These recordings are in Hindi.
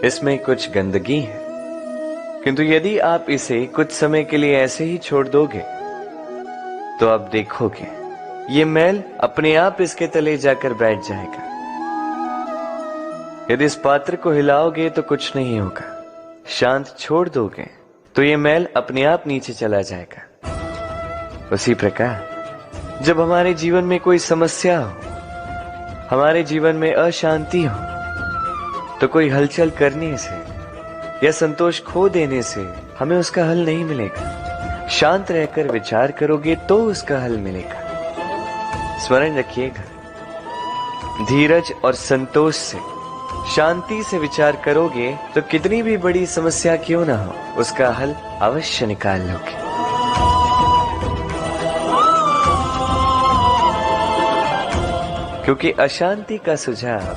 इसमें कुछ गंदगी है, किंतु यदि आप इसे कुछ समय के लिए ऐसे ही छोड़ दोगे तो आप देखोगे ये मैल अपने आप इसके तले जाकर बैठ जाएगा। यदि इस पात्र को हिलाओगे तो कुछ नहीं होगा, शांत छोड़ दोगे तो ये मैल अपने आप नीचे चला जाएगा। उसी प्रकार जब हमारे जीवन में कोई समस्या हो, हमारे जीवन में अशांति हो, तो कोई हलचल करने से या संतोष खो देने से हमें उसका हल नहीं मिलेगा। शांत रहकर विचार करोगे तो उसका हल मिलेगा। स्मरण रखिएगा, धीरज और संतोष से, शांति से विचार करोगे तो कितनी भी बड़ी समस्या क्यों ना हो, उसका हल अवश्य निकाल लोगे। क्योंकि अशांति का सुझाव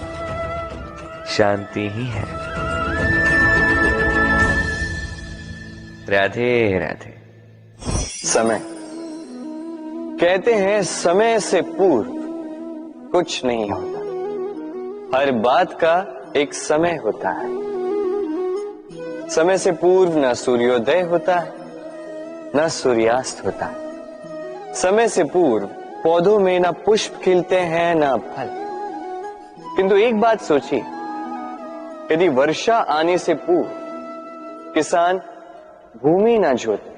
शांति ही है। राधे राधे। समय, कहते हैं समय से पूर्व कुछ नहीं होता, हर बात का एक समय होता है। समय से पूर्व न सूर्योदय होता है न सूर्यास्त होता है। समय से पूर्व पौधों में न पुष्प खिलते हैं न फल। किंतु एक बात सोचिए, यदि वर्षा आने से पूर्व किसान भूमि ना जोते,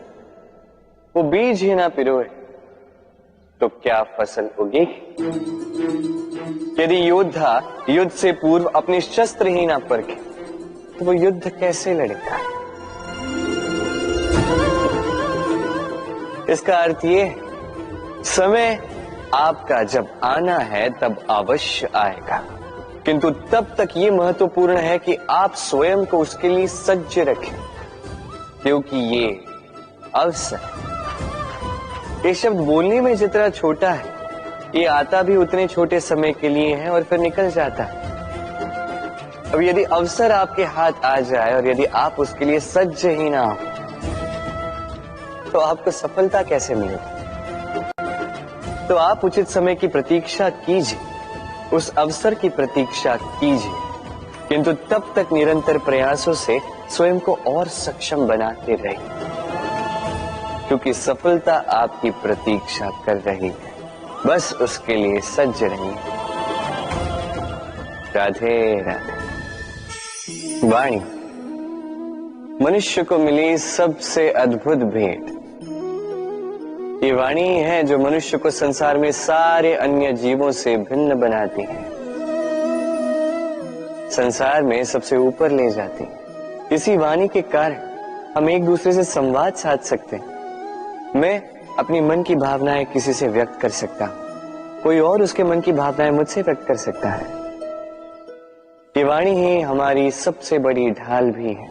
वो बीज ही ना पिरोए, तो क्या फसल उगेगी? यदि योद्धा युद्ध से पूर्व अपने शस्त्र ही ना परखे, तो वो युद्ध कैसे लड़ेगा? इसका अर्थ ये है, समय आपका जब आना है तब अवश्य आएगा, किंतु तब तक ये महत्वपूर्ण है कि आप स्वयं को उसके लिए सज्ज रखें, क्योंकि ये अवसर, ये शब्द बोलने में जितना छोटा है, ये आता भी उतने छोटे समय के लिए है और फिर निकल जाता है। अब यदि अवसर आपके हाथ आ जाए और यदि आप उसके लिए सज्ज ही ना हो, तो आपको सफलता कैसे मिलेगी? तो आप उचित समय की प्रतीक्षा कीजिए, उस अवसर की प्रतीक्षा कीजिए, किंतु तब तक निरंतर प्रयासों से स्वयं को और सक्षम बनाते रहिए, क्योंकि सफलता आपकी प्रतीक्षा कर रही है। बस उसके लिए सज्ज रहिए। राधे राधे। वाणी मनुष्य को मिली सबसे अद्भुत भेंट। ये वाणी है जो मनुष्य को संसार में सारे अन्य जीवों से भिन्न बनाती है, संसार में सबसे ऊपर ले जाती है। इसी वाणी के कारण हम एक दूसरे से संवाद साध सकते हैं। मैं अपनी मन की भावनाएं किसी से व्यक्त कर सकता हूं, कोई और उसके मन की भावनाएं मुझसे व्यक्त कर सकता है। ये वाणी ही हमारी सबसे बड़ी ढाल भी है।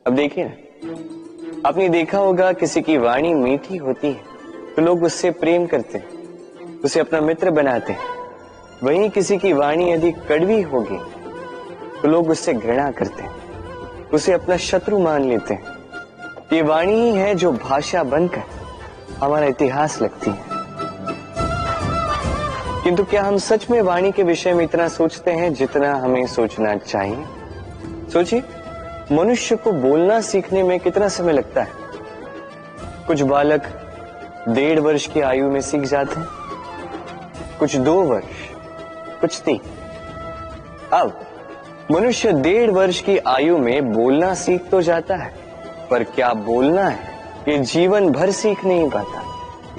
अब देखिए ना, आपने देखा होगा किसी की वाणी मीठी होती है तो लोग उससे प्रेम करते हैं, उसे अपना मित्र बनाते हैं। वहीं किसी की वाणी यदि कड़वी होगी तो लोग उससे घृणा करते हैं, उसे अपना शत्रु मान लेते हैं। ये वाणी ही है जो भाषा बनकर हमारा इतिहास लिखती है। किंतु क्या हम सच में वाणी के विषय में इतना सोचते हैं जितना हमें सोचना चाहिए? सोचिए, मनुष्य को बोलना सीखने में कितना समय लगता है। कुछ बालक 1.5 वर्ष की आयु में सीख जाते हैं, कुछ 2 वर्ष, कुछ 3। अब मनुष्य 1.5 वर्ष की आयु में बोलना सीख तो जाता है, पर क्या बोलना है ये जीवन भर सीख नहीं पाता।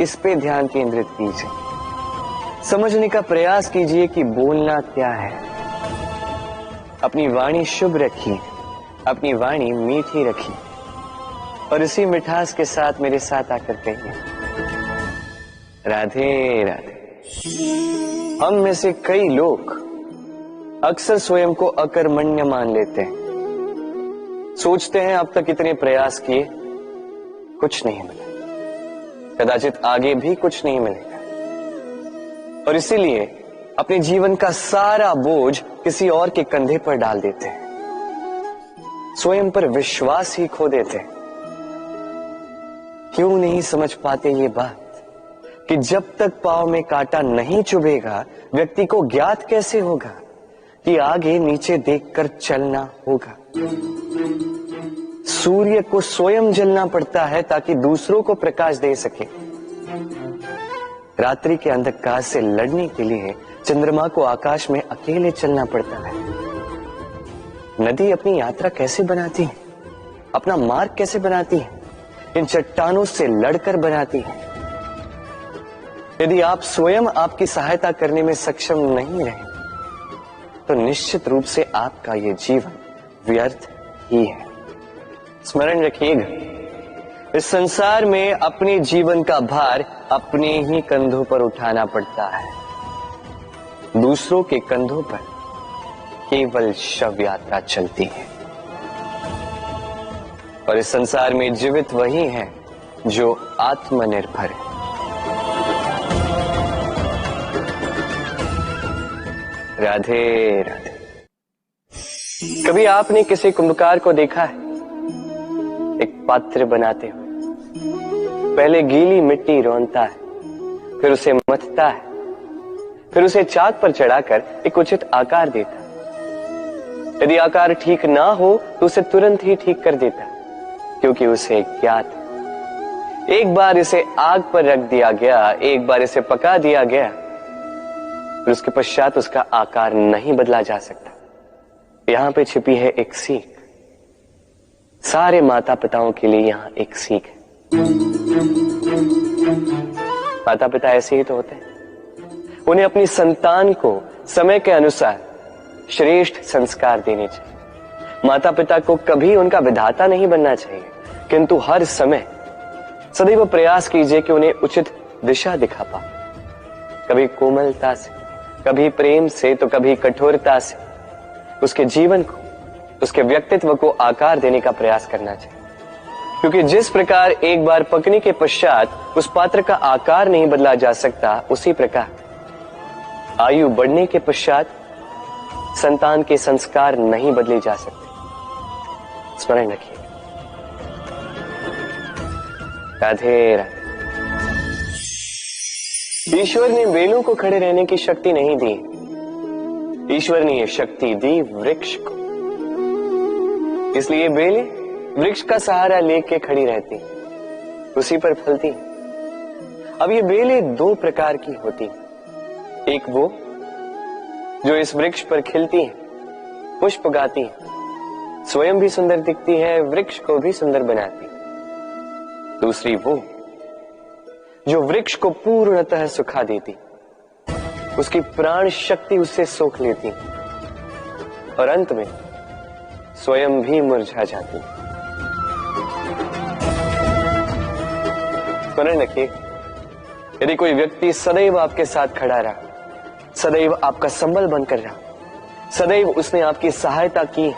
इस पे ध्यान केंद्रित कीजिए, समझने का प्रयास कीजिए कि बोलना क्या है। अपनी वाणी शुभ रखिए, अपनी वाणी मीठी रखिए, और इसी मिठास के साथ मेरे साथ आकर कहिए, राधे राधे। हम में से कई लोग अक्सर स्वयं को अकर्मण्य मान लेते हैं। सोचते हैं अब तक इतने प्रयास किए, कुछ नहीं मिला, कदाचित आगे भी कुछ नहीं मिलेगा, और इसीलिए अपने जीवन का सारा बोझ किसी और के कंधे पर डाल देते हैं, स्वयं पर विश्वास ही खो देते हैं। क्यों नहीं समझ पाते ये बात कि जब तक पांव में कांटा नहीं चुभेगा व्यक्ति को ज्ञात कैसे होगा कि आगे नीचे देखकर चलना होगा। सूर्य को स्वयं जलना पड़ता है ताकि दूसरों को प्रकाश दे सके। रात्रि के अंधकार से लड़ने के लिए चंद्रमा को आकाश में अकेले चलना पड़ता है। नदी अपनी यात्रा कैसे बनाती है, अपना मार्ग कैसे बनाती है? इन चट्टानों से लड़कर बनाती है। यदि आप स्वयं आपकी सहायता करने में सक्षम नहीं रहे तो निश्चित रूप से आपका यह जीवन व्यर्थ ही है। स्मरण रखिएगा, इस संसार में अपने जीवन का भार अपने ही कंधों पर उठाना पड़ता है। दूसरों के कंधों पर केवल शव यात्रा चलती है। और इस संसार में जीवित वही है जो आत्मनिर्भर है। राधे राधे। कभी आपने किसी कुंभकार को देखा है? एक पात्र बनाते हुए पहले गीली मिट्टी रौंदता है, फिर उसे मथता है, फिर उसे चाक पर चढ़ाकर एक उचित आकार देता है। यदि आकार ठीक ना हो तो उसे तुरंत ही ठीक कर देता है, क्योंकि उसे ज्ञात है। एक बार इसे आग पर रख दिया गया, एक बार इसे पका दिया गया, फिर उसके पश्चात उसका आकार नहीं बदला जा सकता। यहां पे छिपी है एक सीख। सारे माता पिताओं के लिए यहां एक सीख है। माता पिता ऐसे ही तो होते हैं। उन्हें अपनी संतान को समय के अनुसार श्रेष्ठ संस्कार देने चाहिए। माता पिता को कभी उनका विधाता नहीं बनना चाहिए, किंतु हर समय सदैव प्रयास कीजिए कि उन्हें उचित दिशा दिखा पाओ। कभी कोमलता से, कभी प्रेम से, तो कभी कठोरता से उसके जीवन को, उसके व्यक्तित्व को आकार देने का प्रयास करना चाहिए। क्योंकि जिस प्रकार एक बार पकने के पश्चात उस पात्र का आकार नहीं बदला जा सकता, उसी प्रकार आयु बढ़ने के पश्चात संतान के संस्कार नहीं बदले जा सकते। स्मरण रखिए। राधे राधे। ईश्वर ने बेलों को खड़े रहने की शक्ति नहीं दी, ईश्वर ने यह शक्ति दी वृक्ष को। इसलिए बेलें वृक्ष का सहारा लेके खड़ी रहती, उसी पर फलती। अब ये बेलें दो प्रकार की होती। एक वो जो इस वृक्ष पर खिलती है, पुष्प गाती है, स्वयं भी सुंदर दिखती है, वृक्ष को भी सुंदर बनाती। दूसरी वो जो वृक्ष को पूर्णतः सुखा देती, उसकी प्राण शक्ति उससे सोख लेती और अंत में स्वयं भी मुरझा जाती। स्मरण रखिए, यदि कोई व्यक्ति सदैव आपके साथ खड़ा रहा, सदैव आपका संबल बनकर रहा, सदैव उसने आपकी सहायता की,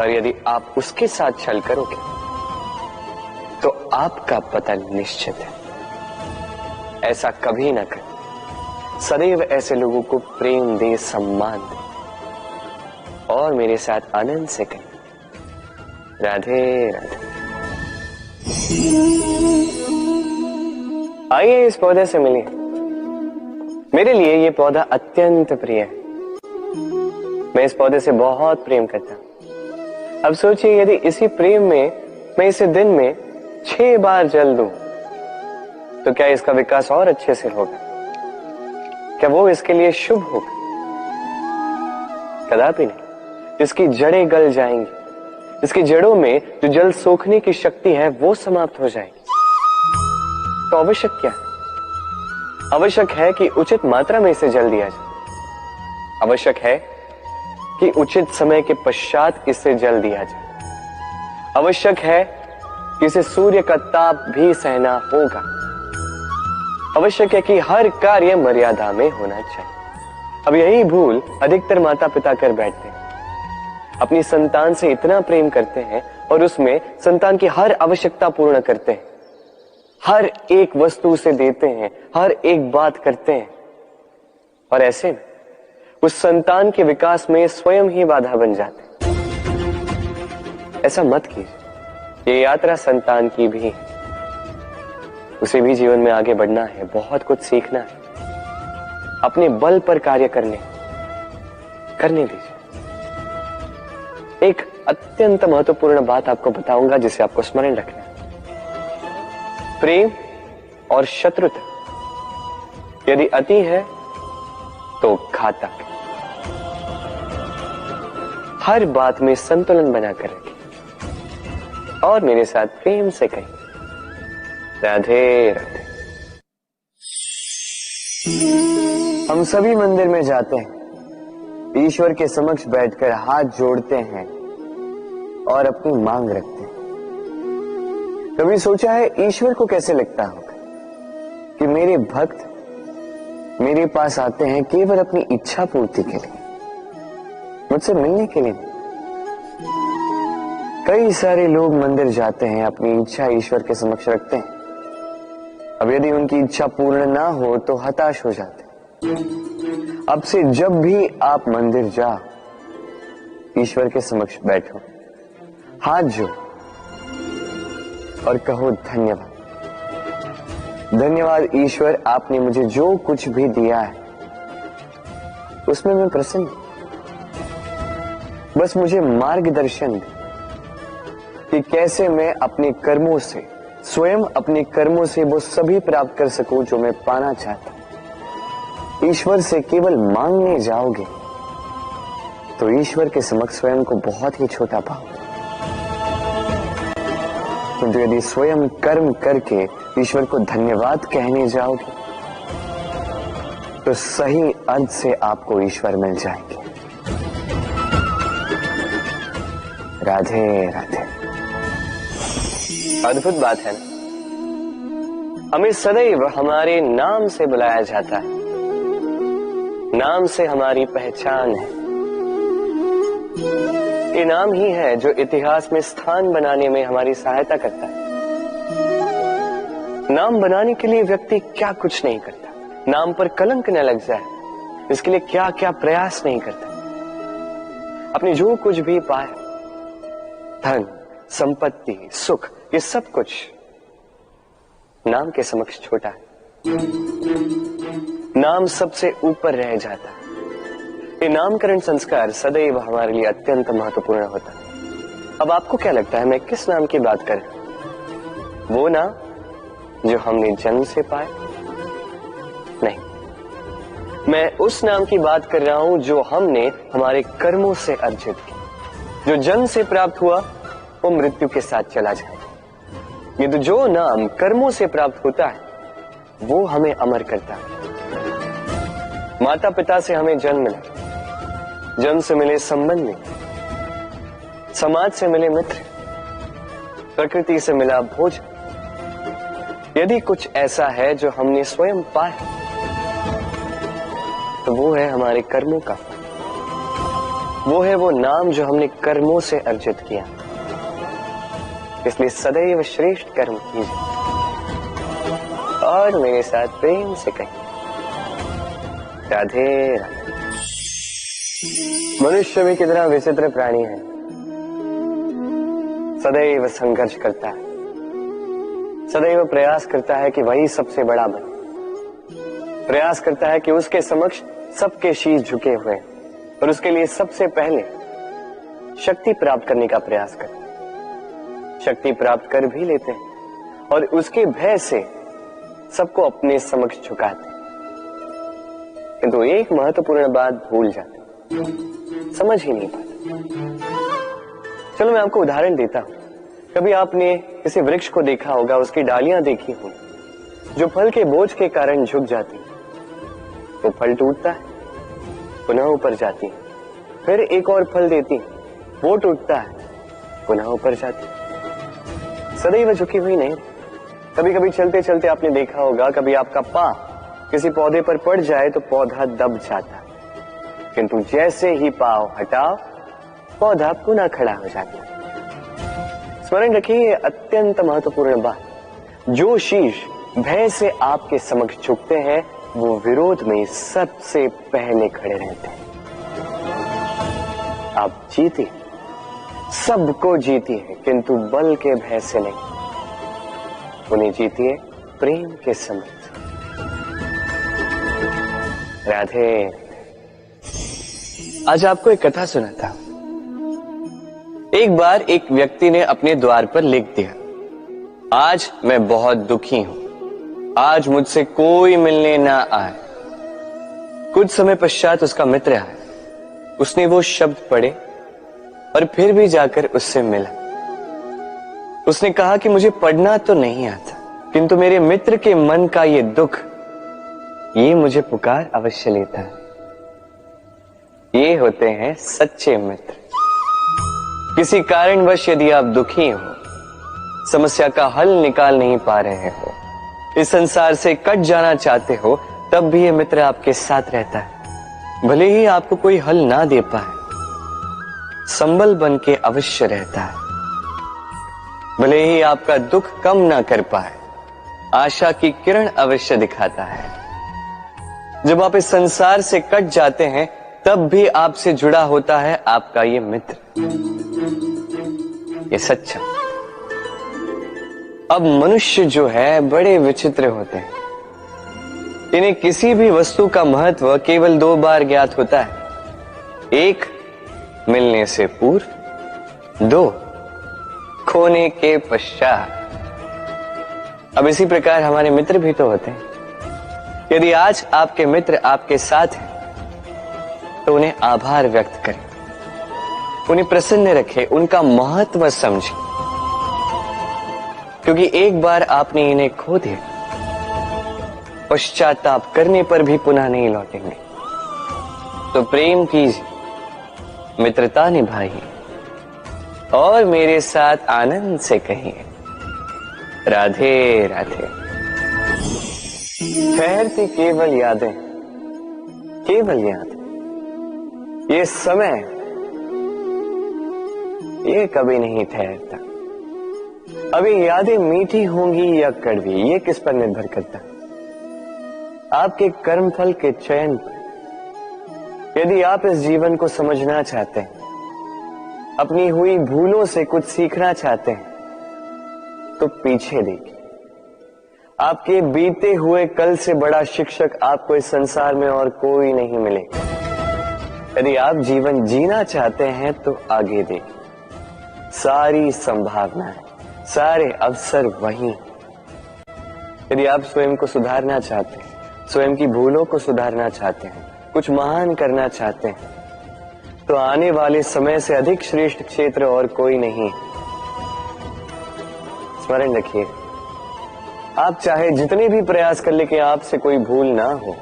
और यदि आप उसके साथ छल करोगे तो आपका पतन निश्चित है। ऐसा कभी ना करें। सदैव ऐसे लोगों को प्रेम दे, सम्मान दे और मेरे साथ आनंद से करें। राधे राधे। आइए इस पौधे से मिलिए। मेरे लिए ये पौधा अत्यंत प्रिय है। मैं इस पौधे से बहुत प्रेम करता हूं। अब सोचिए, यदि इसी प्रेम में मैं इसे दिन में 6 बार जल दूं तो क्या इसका विकास और अच्छे से होगा? क्या वो इसके लिए शुभ होगा? कदापि नहीं। इसकी जड़ें गल जाएंगी, इसकी जड़ों में जो जल सोखने की शक्ति है वो समाप्त हो जाएगी। तो आवश्यक क्या है? आवश्यक है कि उचित मात्रा में इसे जल दिया जाए। आवश्यक है कि उचित समय के पश्चात इसे जल दिया जाए। आवश्यक है कि इसे सूर्य का ताप भी सहना होगा। आवश्यक है कि हर कार्य मर्यादा में होना चाहिए। अब यही भूल अधिकतर माता पिता कर बैठते हैं। अपनी संतान से इतना प्रेम करते हैं और उसमें संतान की हर आवश्यकता पूर्ण करते हैं, हर एक वस्तु उसे देते हैं, हर एक बात करते हैं, और ऐसे में उस संतान के विकास में स्वयं ही बाधा बन जाते हैं। ऐसा मत कीजिए। ये यात्रा संतान की भी है। उसे भी जीवन में आगे बढ़ना है, बहुत कुछ सीखना है, अपने बल पर कार्य करने, करने दीजिए। एक अत्यंत महत्वपूर्ण बात आपको बताऊंगा जिसे आपको स्मरण रखना है। प्रेम और शत्रुता यदि अति है तो घातक है। हर बात में संतुलन बनाकर रखें और मेरे साथ प्रेम से कहें, राधे राधे। हम सभी मंदिर में जाते हैं, ईश्वर के समक्ष बैठकर हाथ जोड़ते हैं और अपनी मांग रखते हैं। कभी सोचा है ईश्वर को कैसे लगता होगा कि मेरे भक्त मेरे पास आते हैं केवल अपनी इच्छा पूर्ति के लिए, मुझसे मिलने के लिए नहीं। कई सारे लोग मंदिर जाते हैं, अपनी इच्छा ईश्वर के समक्ष रखते हैं। अब यदि उनकी इच्छा पूर्ण ना हो तो हताश हो जाते हैं। अब से जब भी आप मंदिर जाओ, ईश्वर के समक्ष बैठो, हाथ जोड़ो और कहो धन्यवाद। धन्यवाद ईश्वर, आपने मुझे जो कुछ भी दिया है उसमें मैं प्रसन्न हूं। बस मुझे मार्गदर्शन दे कि कैसे मैं अपने कर्मों से, स्वयं अपने कर्मों से वो सभी प्राप्त कर सकूं जो मैं पाना चाहता हूं। ईश्वर से केवल मांगने जाओगे तो ईश्वर के समक्ष स्वयं को बहुत ही छोटा पाओगे। किंतु यदि स्वयं कर्म करके ईश्वर को धन्यवाद कहने जाओगे तो सही अर्थ से आपको ईश्वर मिल जाएंगे। राधे राधे। अद्भुत बात है ना, हमें सदैव हमारे नाम से बुलाया जाता है। नाम से हमारी पहचान है। ये नाम ही है जो इतिहास में स्थान बनाने में हमारी सहायता करता है। नाम बनाने के लिए व्यक्ति क्या कुछ नहीं करता, नाम पर कलंक न लग जाए इसके लिए क्या क्या प्रयास नहीं करता। अपने जो कुछ भी पाए, धन, संपत्ति, सुख, ये सब कुछ नाम के समक्ष छोटा है। नाम सबसे ऊपर रह जाता है। ये नामकरण संस्कार सदैव हमारे लिए अत्यंत महत्वपूर्ण होता है। अब आपको क्या लगता है मैं किस नाम की बात कर रहा हूं? वो नाम जो हमने जन्म से पाए? नहीं, मैं उस नाम की बात कर रहा हूं जो हमने हमारे कर्मों से अर्जित किया। जो जन्म से प्राप्त हुआ वो मृत्यु के साथ चला जाए। ये तो जो नाम कर्मों से प्राप्त होता है वो हमें अमर करता है। माता पिता से हमें जन्म मिला, जन्म से मिले संबंध में, समाज से मिले मित्र, प्रकृति से मिला भोजन। यदि कुछ ऐसा है जो हमने स्वयं पाया तो वो है हमारे कर्मों का फल। वो है वो नाम जो हमने कर्मों से अर्जित किया। इसलिए सदैव श्रेष्ठ कर्म कीजिए और मेरे साथ प्रेम से कहिए, राधे राधे। मनुष्य भी कितना विचित्र प्राणी है, सदैव संघर्ष करता है, सदैव प्रयास करता है कि वही सबसे बड़ा बने, प्रयास करता है कि उसके समक्ष सबके शीश झुके हुए और उसके लिए सबसे पहले शक्ति प्राप्त करने का प्रयास करता है। शक्ति प्राप्त कर भी लेते हैं और उसके भय से सबको अपने समक्ष झुकाते हैं। किंतु एक महत्वपूर्ण बात भूल जाते, समझ ही नहीं पाते। चलो मैं आपको उदाहरण देता हूं। कभी आपने किसी वृक्ष को देखा होगा, उसकी डालियां देखी होंगी जो फल के बोझ के कारण झुक जाती है। वो फल टूटता है, पुनः ऊपर जाती है, फिर एक और फल देती है, वो टूटता है, पुनः ऊपर जाती है, सदैव झुकी हुई नहीं। कभी कभी चलते चलते आपने देखा होगा, कभी आपका पांव किसी पौधे पर पड़ जाए तो पौधा दब जाता है, किंतु जैसे ही पांव हटाओ पौधा पुनः खड़ा हो जाता है। स्मरण रखिए, ये अत्यंत महत्वपूर्ण बात। जो शीश भय से आपके समक्ष झुकते हैं वो विरोध में सबसे पहले खड़े रहते हैं। आप जीते, सबको जीती है, किंतु बल के भय से नहीं, उन्हें जीतिए प्रेम के समक्ष। राधे। आज आपको एक कथा सुनाता हूं। एक बार एक व्यक्ति ने अपने द्वार पर लिख दिया, आज मैं बहुत दुखी हूं, आज मुझसे कोई मिलने ना आए। कुछ समय पश्चात उसका मित्र आया, उसने वो शब्द पढ़े और फिर भी जाकर उससे मिला। उसने कहा कि मुझे पढ़ना तो नहीं आता, किंतु मेरे मित्र के मन का ये दुख, ये मुझे पुकार अवश्य लेता है। ये होते हैं सच्चे मित्र। किसी कारणवश यदि आप दुखी हो, समस्या का हल निकाल नहीं पा रहे हो, इस संसार से कट जाना चाहते हो, तब भी ये मित्र आपके साथ रहता है। भले ही आपको कोई हल ना दे पाए, संबल बन के अवश्य रहता है। भले ही आपका दुख कम ना कर पाए, आशा की किरण अवश्य दिखाता है। जब आप इस संसार से कट जाते हैं, तब भी आपसे जुड़ा होता है आपका ये मित्र, ये सच्चा। अब मनुष्य जो है बड़े विचित्र होते हैं। इन्हें किसी भी वस्तु का महत्व केवल 2 बार ज्ञात होता है, 1 मिलने से पूर्व, 2 खोने के पश्चात। अब इसी प्रकार हमारे मित्र भी तो होते हैं। यदि आज आपके मित्र आपके साथ हैं, तो उन्हें आभार व्यक्त करें, उन्हें प्रसन्न रखें, उनका महत्व समझें, क्योंकि एक बार आपने इन्हें खो दिया, पश्चाताप करने पर भी पुनः नहीं लौटेंगे। तो प्रेम कीजिए, मित्रता निभाइए और मेरे साथ आनंद से कहिए, राधे राधे। ठहरती केवल यादें, केवल यादें। ये समय, ये कभी नहीं ठहरता। अभी यादें मीठी होंगी या कड़वी, ये किस पर निर्भर करता है? आपके कर्मफल के चयन पर। यदि आप इस जीवन को समझना चाहते हैं, अपनी हुई भूलों से कुछ सीखना चाहते हैं, तो पीछे देखिए। आपके बीते हुए कल से बड़ा शिक्षक आपको इस संसार में और कोई नहीं मिलेगा। यदि आप जीवन जीना चाहते हैं, तो आगे देखिए। सारी संभावनाएं, सारे अवसर वहीं। यदि आप स्वयं को सुधारना चाहते हैं, स्वयं की भूलों को सुधारना चाहते हैं, कुछ महान करना चाहते हैं, तो आने वाले समय से अधिक श्रेष्ठ क्षेत्र और कोई नहीं। स्मरण रखिए, आप चाहे जितने भी प्रयास कर ले कि आपसे कोई भूल ना हो,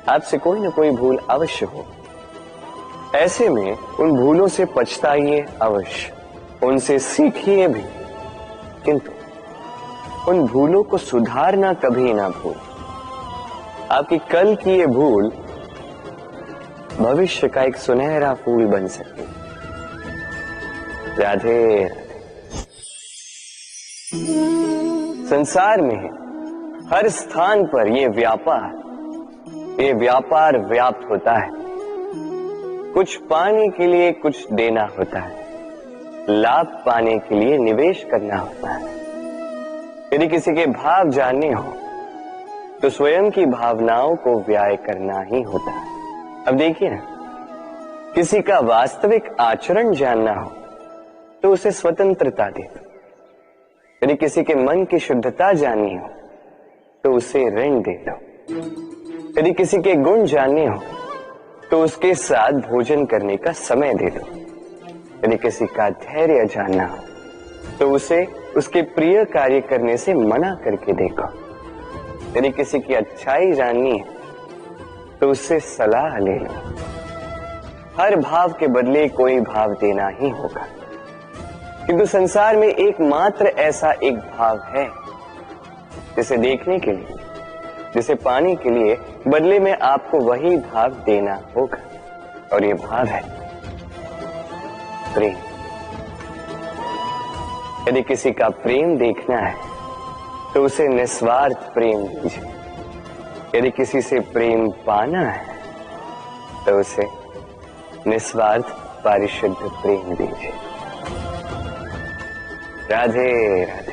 आपसे कोई ना कोई भूल अवश्य हो। ऐसे में उन भूलों से पछताइए अवश्य, उनसे सीखिए भी, किंतु उन भूलों को सुधारना कभी ना भूल। आपकी कल की ये भूल भविष्य का एक सुनहरा फूल बन सकती है। राधे राधे। संसार में हर स्थान पर ये व्यापार व्याप्त होता है। कुछ पाने के लिए कुछ देना होता है, लाभ पाने के लिए निवेश करना होता है। यदि किसी के भाव जानने हो, तो स्वयं की भावनाओं को व्याय करना ही होता है। अब देखिए ना, किसी का वास्तविक आचरण जानना हो, तो उसे स्वतंत्रता दे दो। यदि किसी के मन की शुद्धता जाननी हो, तो उसे ऋण दे दो। यदि किसी के गुण जानने हो, तो उसके साथ भोजन करने का समय दे दो। यदि किसी का धैर्य जानना हो, तो उसे उसके प्रिय कार्य करने से मना करके देखो। यदि किसी की अच्छाई जाननी है, तो उससे सलाह ले लो। हर भाव के बदले कोई भाव देना ही होगा, किंतु संसार में एकमात्र ऐसा एक भाव है, जिसे देखने के लिए, जिसे पाने के लिए बदले में आपको वही भाव देना होगा, और ये भाव है प्रेम। यदि किसी का प्रेम देखना है, तो उसे निस्वार्थ प्रेम दीजिए। यदि किसी से प्रेम पाना है, तो उसे निस्वार्थ पारिशुद्ध प्रेम दीजिए। राधे राधे।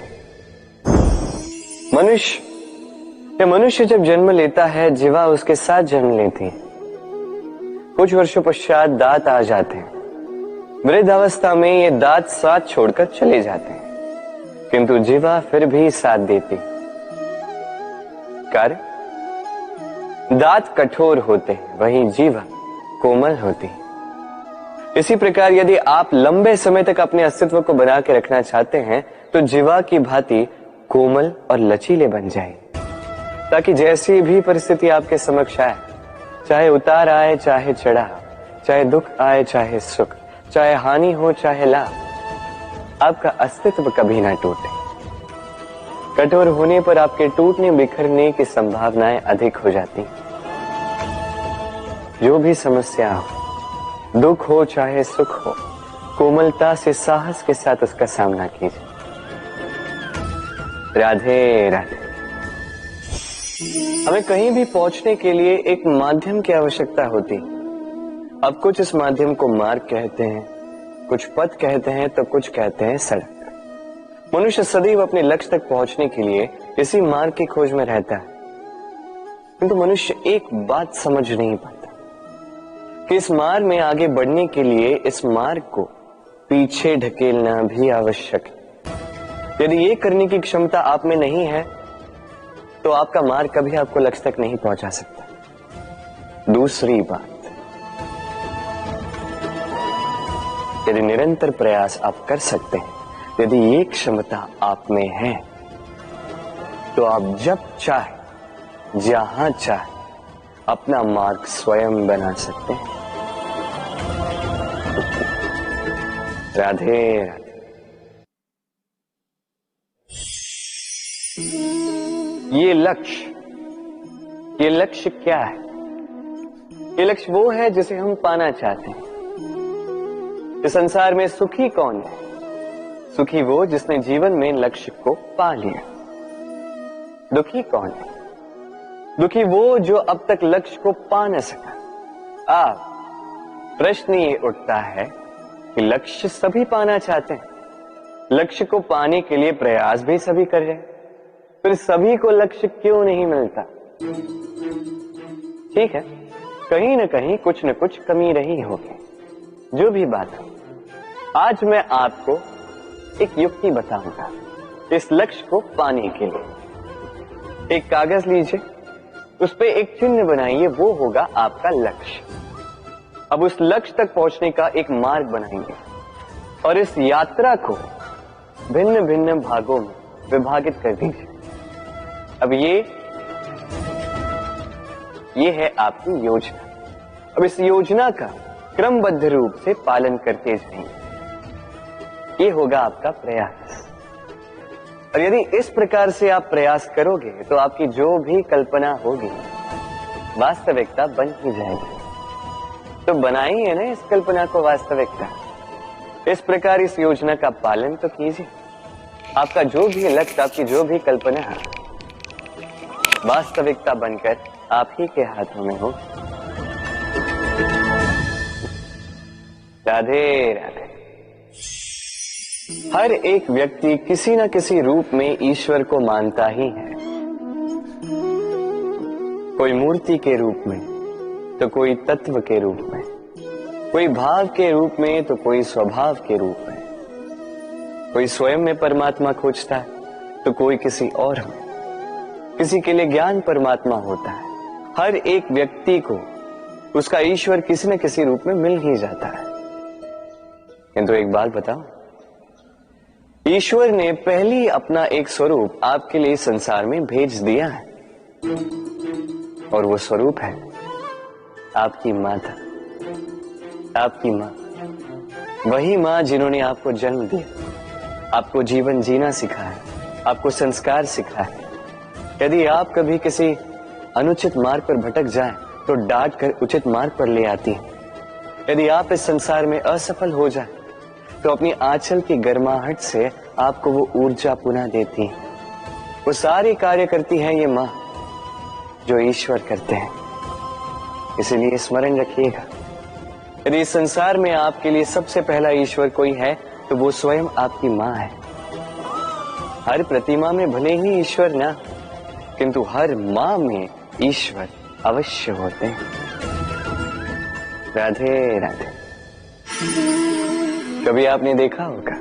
मनुष्य जब जन्म लेता है, जीवा उसके साथ जन्म लेती है। कुछ वर्षों पश्चात दांत आ जाते हैं। वृद्धावस्था में ये दांत साथ छोड़कर चले जाते हैं, किंतु जीवा फिर भी साथ देती। कारण दांत कठोर होते हैं, वहीं जीवा कोमल होती है। इसी प्रकार यदि आप लंबे समय तक अपने अस्तित्व को बना के रखना चाहते हैं तो जीवा की भांति कोमल और लचीले बन जाए, ताकि जैसी भी परिस्थिति आपके समक्ष आए, चाहे उतार आए चाहे चढ़ाव, चाहे दुख आए चाहे सुख, चाहे हानि हो चाहे लाभ, आपका अस्तित्व कभी ना टूटे। कठोर होने पर आपके टूटने बिखरने की संभावनाएं अधिक हो जाती। जो भी समस्या हो, दुख हो चाहे सुख हो, कोमलता से साहस के साथ उसका सामना कीजिए। राधे राधे। हमें कहीं भी पहुंचने के लिए एक माध्यम की आवश्यकता होती। अब कुछ इस माध्यम को मार्ग कहते हैं, कुछ पथ कहते हैं, तो कुछ कहते हैं सड़क। मनुष्य सदैव अपने लक्ष्य तक पहुंचने के लिए इसी मार्ग की खोज में रहता है, किंतु मनुष्य एक बात समझ नहीं पाता कि इस मार्ग में आगे बढ़ने के लिए इस मार्ग को पीछे ढकेलना भी आवश्यक है। यदि ये करने की क्षमता आप में नहीं है तो आपका मार्ग कभी आपको लक्ष्य तक नहीं पहुंचा सकता। दूसरी बात, यदि निरंतर प्रयास आप कर सकते हैं, यदि ये क्षमता आप में है, तो आप जब चाहे जहां चाहे अपना मार्ग स्वयं बना सकते हैं। राधे राधे। ये लक्ष्य क्या है? ये लक्ष्य वो है जिसे हम पाना चाहते हैं। इस संसार में सुखी कौन है? सुखी वो जिसने जीवन में लक्ष्य को पा लिया। दुखी कौन है? दुखी वो जो अब तक लक्ष्य को पा न सका। प्रश्न ये उठता है कि लक्ष्य सभी पाना चाहते हैं, लक्ष्य को पाने के लिए प्रयास भी सभी कर रहे हैं, फिर सभी को लक्ष्य क्यों नहीं मिलता? ठीक है, कहीं न कहीं कुछ न कुछ कमी रही होगी। जो भी बात हो, आज मैं आपको एक युक्ति बताऊंगा इस लक्ष्य को पाने के लिए। एक कागज लीजिए, उस पे एक चिन्ह बनाइए, वो होगा आपका लक्ष्य। अब उस लक्ष्य तक पहुंचने का एक मार्ग बनाएंगे और इस यात्रा को भिन्न भिन्न भागों में विभाजित कर दीजिए। अब ये है आपकी योजना। अब इस योजना का क्रमबद्ध रूप से पालन करते जाएंगे। ये होगा आपका प्रयास। और यदि इस प्रकार से आप प्रयास करोगे तो आपकी जो भी कल्पना होगी वास्तविकता बन ही जाएगी। तो बनाइए ना इस कल्पना को वास्तविकता। इस प्रकार इस योजना का पालन तो कीजिए। आपका जो भी लक्ष्य, आपकी जो भी कल्पना है, वास्तविकता बनकर आप ही के हाथों में हो। राधे राधे। हर एक व्यक्ति किसी न किसी रूप में ईश्वर को मानता ही है। कोई मूर्ति के रूप में, तो कोई तत्व के रूप में, कोई भाव के रूप में, तो कोई स्वभाव के रूप में। कोई स्वयं में परमात्मा खोजता है तो कोई किसी और में। किसी के लिए ज्ञान परमात्मा होता है। हर एक व्यक्ति को उसका ईश्वर किसी न किसी रूप में मिल ही जाता है। किंतु एक बात बताओ, ईश्वर ने पहले अपना एक स्वरूप आपके लिए संसार में भेज दिया है, और वो स्वरूप है आपकी माता, आपकी माँ। वही माँ जिन्होंने आपको जन्म दिया, आपको जीवन जीना सिखाया, आपको संस्कार सिखाया। यदि आप कभी किसी अनुचित मार्ग पर भटक जाएं, तो डांट कर उचित मार्ग पर ले आती है। यदि आप इस संसार में असफल हो जाएं, तो अपनी आंचल की गर्माहट से आपको वो ऊर्जा पुनः देती है। वो सारी कार्य करती है ये माँ जो ईश्वर करते हैं। इसलिए स्मरण रखिएगा, यदि इस संसार में आपके लिए सबसे पहला ईश्वर कोई है तो वो स्वयं आपकी माँ है। हर प्रतिमा में भले ही ईश्वर ना, किंतु हर माँ में ईश्वर अवश्य होते हैं। राधे राधे। कभी आपने देखा होगा,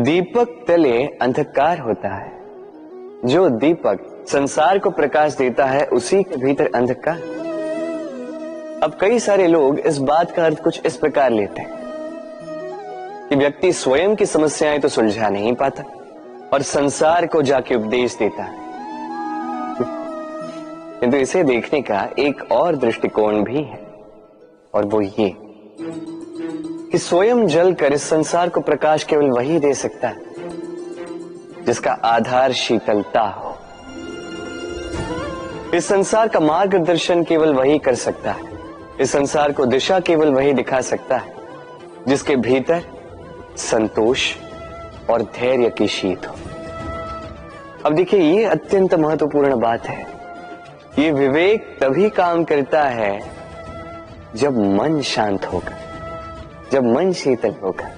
दीपक तले अंधकार होता है, जो दीपक संसार को प्रकाश देता है उसी के भीतर अंधकार। अब कई सारे लोग इस बात का अर्थ कुछ इस प्रकार लेते हैं कि व्यक्ति स्वयं की समस्याएं तो सुलझा नहीं पाता और संसार को जाके उपदेश देता है। किंतु इसे देखने का एक और दृष्टिकोण भी है, और वो ये कि स्वयं जलकर इस संसार को प्रकाश केवल वही दे सकता है जिसका आधार शीतलता हो। इस संसार का मार्गदर्शन केवल वही कर सकता है, इस संसार को दिशा केवल वही दिखा सकता है जिसके भीतर संतोष और धैर्य की शीत हो। अब देखिए, ये अत्यंत महत्वपूर्ण बात है। ये विवेक तभी काम करता है जब मन शांत होगा, जब मन शीतल होगा।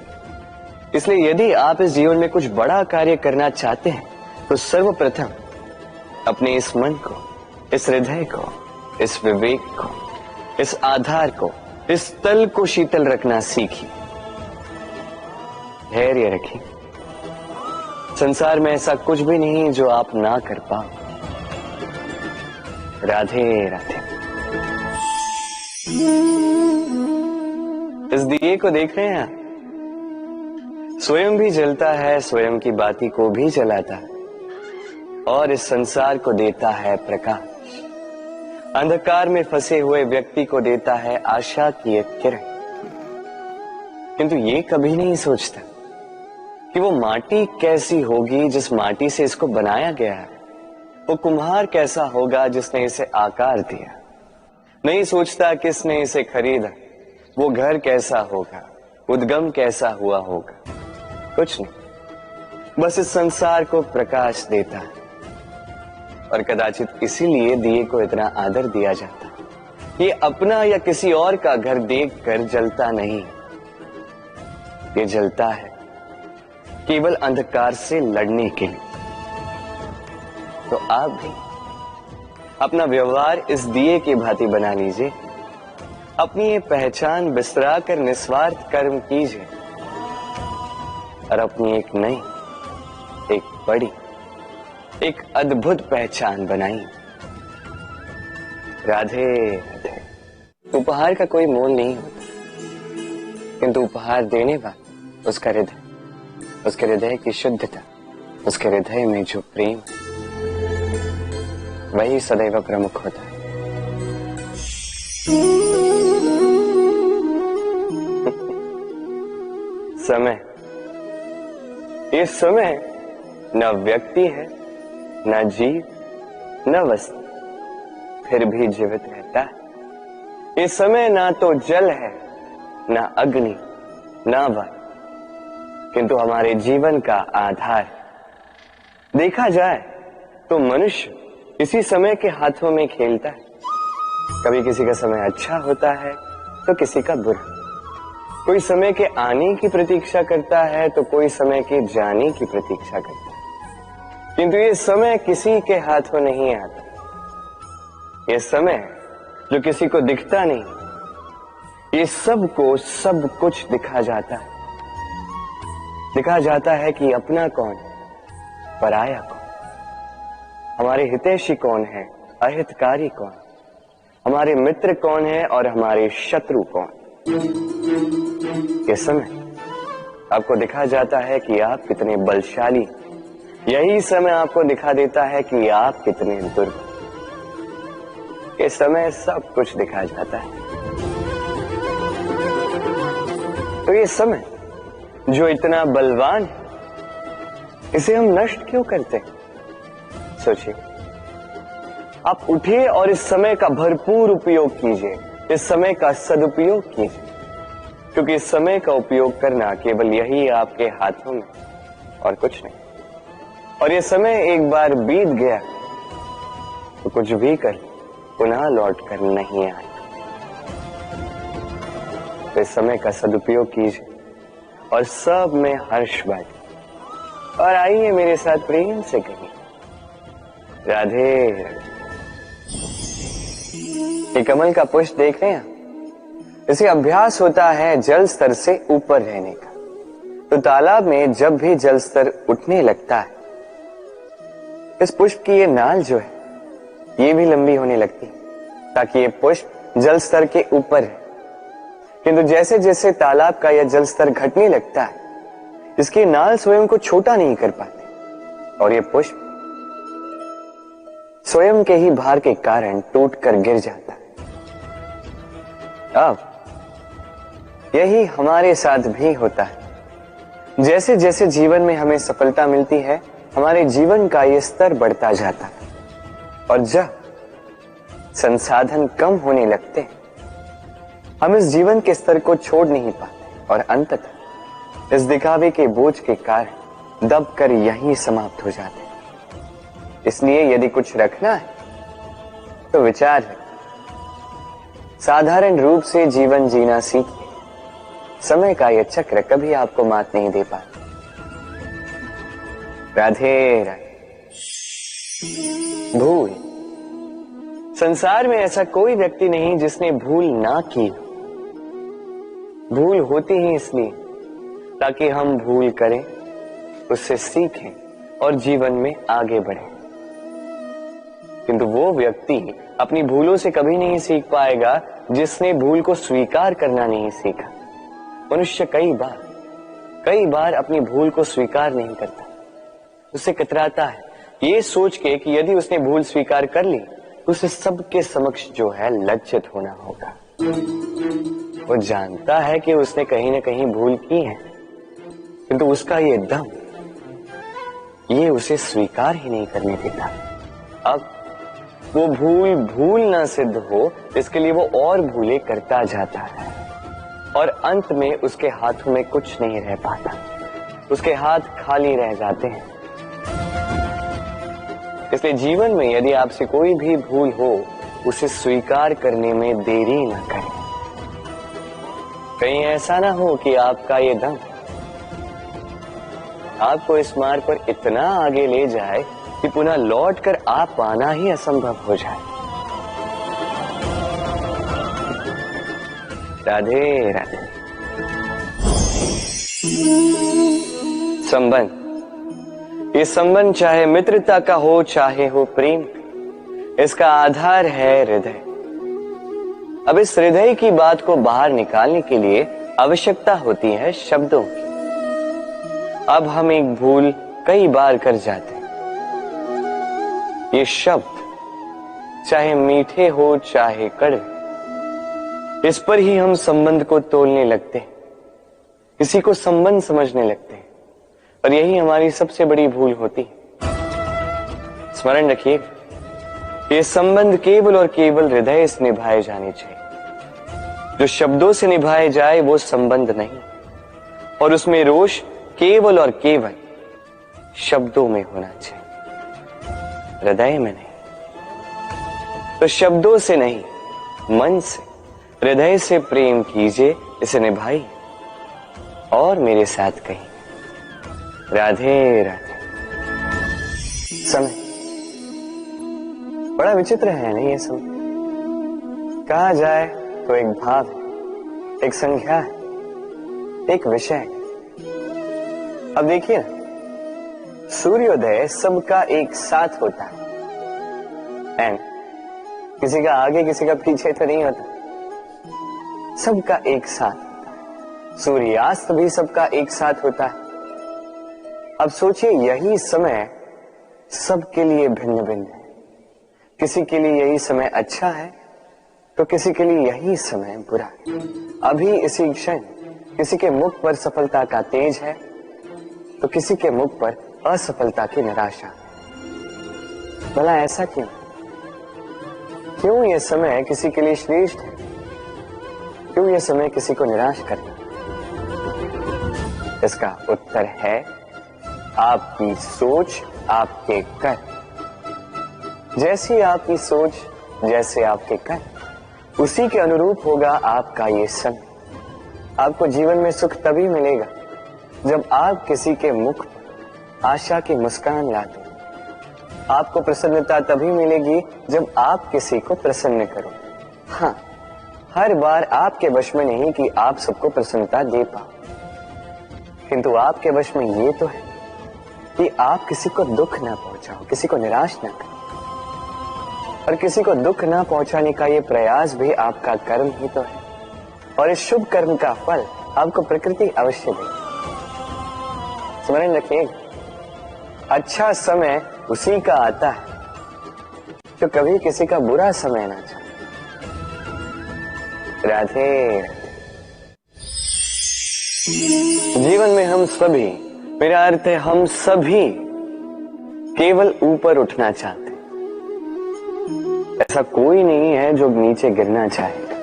इसलिए यदि आप इस जीवन में कुछ बड़ा कार्य करना चाहते हैं तो सर्वप्रथम अपने इस मन को, इस हृदय को, इस विवेक को, इस आधार को, इस तल को शीतल रखना सीखिए, धैर्य रखिए। संसार में ऐसा कुछ भी नहीं जो आप ना कर पाओ। राधे राधे। इस दिए को देख रहे हैं आप? स्वयं भी जलता है, स्वयं की बाती को भी जलाता है और इस संसार को देता है प्रकाश। अंधकार में फंसे हुए व्यक्ति को देता है आशा की एक किरण। किंतु ये कभी नहीं सोचता कि वो माटी कैसी होगी जिस माटी से इसको बनाया गया है, वो कुम्हार कैसा होगा जिसने इसे आकार दिया। नहीं सोचता किसने इसे खरीदा, वो घर कैसा होगा, उद्गम कैसा हुआ होगा, कुछ नहीं। बस इस संसार को प्रकाश देता है और कदाचित इसीलिए दिए को इतना आदर दिया जाता है। ये अपना या किसी और का घर देखकर जलता नहीं, ये जलता है केवल अंधकार से लड़ने के लिए। तो आप भी अपना व्यवहार इस दिए की भांति बना लीजिए, अपनी ये पहचान बिसरा कर निस्वार्थ कर्म कीजिए और अपनी एक नई, एक बड़ी, एक अद्भुत पहचान बनाइए। राधे राधे। उपहार का कोई मोल नहीं होता, किंतु उपहार देने वाला उसका हृदय, उसके हृदय की शुद्धता, उसके हृदय में जो प्रेम, वही सदैव प्रमुख होता है। समय, ये समय न व्यक्ति है, न जीव, न वस्तु, फिर भी जीवित रहता है। ये समय ना तो जल है, न अग्नि, न वायु, किंतु हमारे जीवन का आधार। देखा जाए तो मनुष्य इसी समय के हाथों में खेलता है। कभी किसी का समय अच्छा होता है तो किसी का बुरा। कोई समय के आने की प्रतीक्षा करता है तो कोई समय के जाने की प्रतीक्षा करता है, किंतु ये समय किसी के हाथों नहीं आता। ये समय जो किसी को दिखता नहीं, ये सबको सब कुछ दिखा जाता है। दिखा जाता है कि अपना कौन, पराया कौन, हमारे हितैषी कौन है, अहितकारी कौन, हमारे मित्र कौन है और हमारे शत्रु कौन। ये समय आपको दिखा जाता है कि आप कितने बलशाली, यही समय आपको दिखा देता है कि आप कितने दुर्बल। ये समय सब कुछ दिखा जाता है। तो ये समय जो इतना बलवान है, इसे हम नष्ट क्यों करते हैं? सोचिए, आप उठिए और इस समय का भरपूर उपयोग कीजिए, इस समय का सदुपयोग कीजिए, क्योंकि इस समय का उपयोग करना केवल यही आपके हाथों में, और कुछ नहीं। और ये समय एक बार बीत गया तो कुछ भी कर पुनः लौट कर नहीं आए। तो इस समय का सदुपयोग कीजिए और सब में हर्ष बांटिए। और आइए मेरे साथ प्रेम से कहिए, राधे राधे। ये कमल का पुष्प देख रहे हैं, इसे अभ्यास होता है जल स्तर से ऊपर रहने का। तो तालाब में जब भी जल स्तर उठने लगता है, इस पुष्प की ये नाल जो है ये भी लंबी होने लगती है ताकि ये पुष्प जल स्तर के ऊपर है। किंतु जैसे जैसे तालाब का यह जल स्तर घटने लगता है, इसकी नाल स्वयं को छोटा नहीं कर पाती और ये पुष्प स्वयं के ही भार के कारण टूटकर गिर जाता है। अब यही हमारे साथ भी होता है। जैसे जैसे जीवन में हमें सफलता मिलती है, हमारे जीवन का ये स्तर बढ़ता जाता है और जब संसाधन कम होने लगते हैं, हम इस जीवन के स्तर को छोड़ नहीं पाते और अंततः इस दिखावे के बोझ के कारण दबकर यहीं समाप्त हो जाते हैं। इसलिए यदि कुछ रखना है तो विचार है, साधारण रूप से जीवन जीना सीखिए। समय का यह चक्र कभी आपको मात नहीं दे पाता। राधे राधे। भूल। संसार में ऐसा कोई व्यक्ति नहीं जिसने भूल ना की। भूल होती ही इसलिए ताकि हम भूल करें, उससे सीखें और जीवन में आगे बढ़ें। किंतु वो व्यक्ति अपनी भूलों से कभी नहीं सीख पाएगा जिसने भूल को स्वीकार करना नहीं सीखा। मनुष्य कई बार अपनी भूल को स्वीकार नहीं करता, उससे कतराता है ये सोच के कि यदि उसने भूल स्वीकार कर ली तो उसे सबके समक्ष जो है लज्जित होना होगा। वो जानता है कि उसने कहीं ना कहीं भूल की है, किंतु उसका ये दम ये उसे स्वीकार ही नहीं करने देता। अब वो भूल ना सिद्ध हो, इसके लिए वो और भूलें करता जाता है और अंत में उसके हाथों में कुछ नहीं रह पाता, उसके हाथ खाली रह जाते हैं। इसलिए जीवन में यदि आपसे कोई भी भूल हो, उसे स्वीकार करने में देरी ना करें। कहीं ऐसा ना हो कि आपका ये दम आपको इस मार्ग पर इतना आगे ले जाए कि पुनः लौटकर आप पाना ही असंभव हो जाए। राधे राधे। संबंध। ये संबंध चाहे मित्रता का हो चाहे हो प्रेम, इसका आधार है हृदय। अब इस हृदय की बात को बाहर निकालने के लिए आवश्यकता होती है शब्दों की। अब हम एक भूल कई बार कर जाते हैं। ये शब्द चाहे मीठे हो चाहे कड़वे, इस पर ही हम संबंध को तोलने लगते हैं, किसी को संबंध समझने लगते हैं और यही हमारी सबसे बड़ी भूल होती है। स्मरण रखिए, ये संबंध केवल और केवल हृदय से निभाए जाने चाहिए। जो शब्दों से निभाए जाए वो संबंध नहीं, और उसमें रोष केवल और केवल शब्दों में होना चाहिए, हृदय में नहीं। तो शब्दों से नहीं, मन से, हृदय से प्रेम कीजिए, इसे निभाइए और मेरे साथ कहिए राधे राधे। समय बड़ा विचित्र है नहीं ये समय। कहा जाए तो एक भाव है, एक संख्या है, एक विषय है। अब देखिए, सूर्योदय सबका एक साथ होता है एंड किसी का आगे किसी का पीछे तो नहीं होता, सबका एक साथ। सूर्यास्त भी सबका एक साथ होता है। अब सोचिए, यही समय सबके लिए भिन्न भिन्न है। किसी के लिए यही समय अच्छा है तो किसी के लिए यही समय बुरा है। अभी इसी क्षण किसी के मुख पर सफलता का तेज है तो किसी के मुख पर असफलता की निराशा। भला ऐसा क्यों? क्यों यह समय किसी के लिए श्रेष्ठ है, क्यों यह समय किसी को निराश करता? इसका उत्तर है आपकी सोच, आपके कर्म। जैसी आपकी सोच, जैसे आपके कर्म, उसी के अनुरूप होगा आपका ये समय। आपको जीवन में सुख तभी मिलेगा जब आप किसी के मुख पर आशा की मुस्कान लाते। आपको प्रसन्नता तभी मिलेगी जब आप किसी को प्रसन्न करो। हाँ, हर बार आपके वश में नहीं कि आप सबको प्रसन्नता दे पाओ, किंतु आपके वश में ये तो है कि आप किसी को दुख ना पहुंचाओ, किसी को निराश ना करो। और किसी को दुख ना पहुंचाने का ये प्रयास भी आपका कर्म ही तो है, और इस शुभ कर्म का फल आपको प्रकृति अवश्य देगी। स्मरण रखिए, अच्छा समय उसी का आता है जो कभी किसी का बुरा समय ना चाहे। राधे। जीवन में हम सभी, मेरा अर्थ है हम सभी, केवल ऊपर उठना चाहते हैं। ऐसा कोई नहीं है जो नीचे गिरना चाहेगा,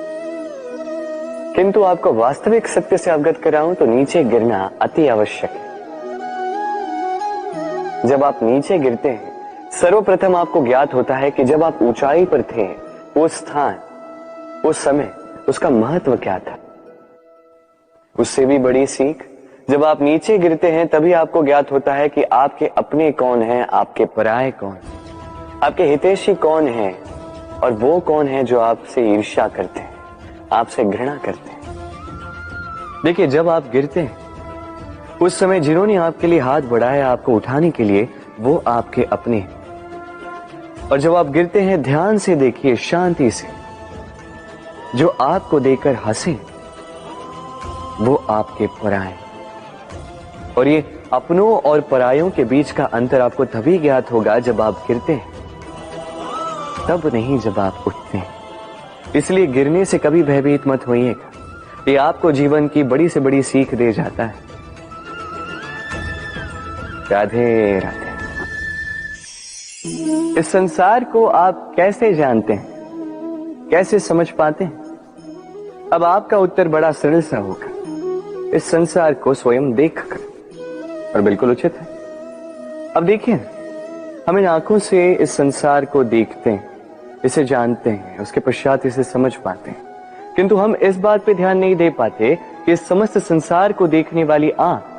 किंतु आपको वास्तविक सत्य से अवगत कराऊं तो नीचे गिरना अति आवश्यक है। जब आप नीचे गिरते हैं, सर्वप्रथम आपको ज्ञात होता है कि जब आप ऊंचाई पर थे, वो स्थान, वो समय, उसका महत्व क्या था। उससे भी बड़ी सीख, जब आप नीचे गिरते हैं तभी आपको ज्ञात होता है कि आपके अपने कौन हैं, आपके पराये कौन, आपके हितैषी कौन हैं, और वो कौन है जो आपसे ईर्ष्या करते हैं, आपसे घृणा करते हैं। देखिए, जब आप गिरते हैं उस समय जिन्होंने आपके लिए हाथ बढ़ाया आपको उठाने के लिए, वो आपके अपने हैं। और जब आप गिरते हैं, ध्यान से देखिए, शांति से, जो आपको देकर हंसे वो आपके पराये। और ये अपनों और परायों के बीच का अंतर आपको तभी ज्ञात होगा जब आप गिरते हैं, तब नहीं जब आप उठते हैं। इसलिए गिरने से कभी भयभीत मत होइएगा, ये आपको जीवन की बड़ी से बड़ी सीख दे जाता है। राधे राधे। इस संसार को आप कैसे जानते हैं, कैसे समझ पाते हैं? अब आपका उत्तर बड़ा सरल सा होगा, इस संसार को स्वयं देखकर, और बिल्कुल उचित है। अब देखिए, हम इन आंखों से इस संसार को देखते हैं, इसे जानते हैं, उसके पश्चात इसे समझ पाते हैं, किंतु हम इस बात पे ध्यान नहीं दे पाते कि इस समस्त संसार को देखने वाली आंख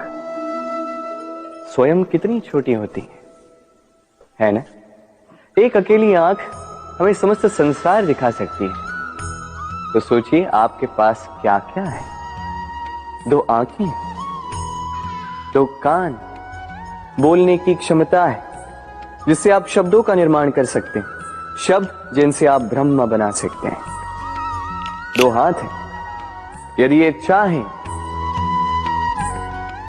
स्वयं कितनी छोटी होती है ना? एक अकेली आंख हमें समस्त संसार दिखा सकती है। तो सोचिए, आपके पास क्या क्या है। 2 आंखें, 2 कान, बोलने की क्षमता है जिससे आप शब्दों का निर्माण कर सकते हैं, शब्द जिनसे आप ब्रह्म बना सकते हैं। 2 हाथ हैं, यदि ये चाहें